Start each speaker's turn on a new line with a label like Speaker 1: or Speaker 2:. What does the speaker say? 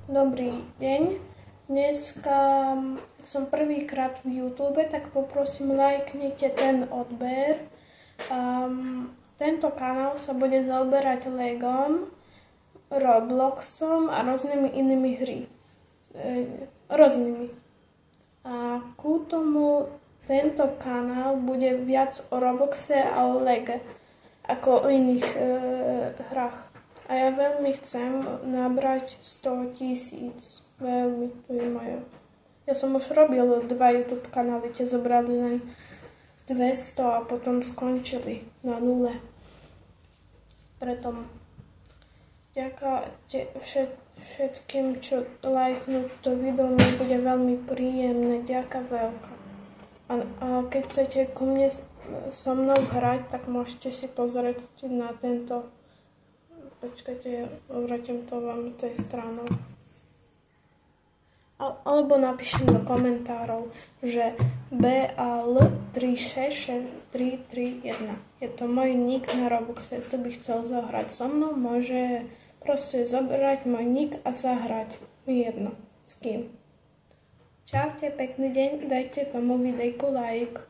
Speaker 1: Dobrý deň. Dneska som prvýkrát v YouTube, tak poprosím, lajknite ten odber. Tento kanál sa bude zaoberať Legom, Robloxom a rôznymi inými hry. Rôznymi. A ku tomu tento kanál bude viac o Robloxe a o Lege, ako o iných hrách. A ja veľmi chcem nabrať 100 000. Veľmi, to je moje. Ja som už robil 2 YouTube kanály, tie zobrali len 200 a potom skončili na 0. Preto ďakujem všetkým, čo lajknú to video, mi bude veľmi príjemné. Ďakujem veľká. A keď chcete ku mne so mnou hrať, tak môžete si pozrieť na tento. Počkajte, vrátim to vám tej stranou. Alebo napíšem do komentárov, že BAL366331. Je to môj nick na Robloxe, kto by chcel zahrať so mnou, môže proste zobrať môj nick a zahrať. Mi jedno, s kým. Čaute, pekný deň, dajte tomu videjku like.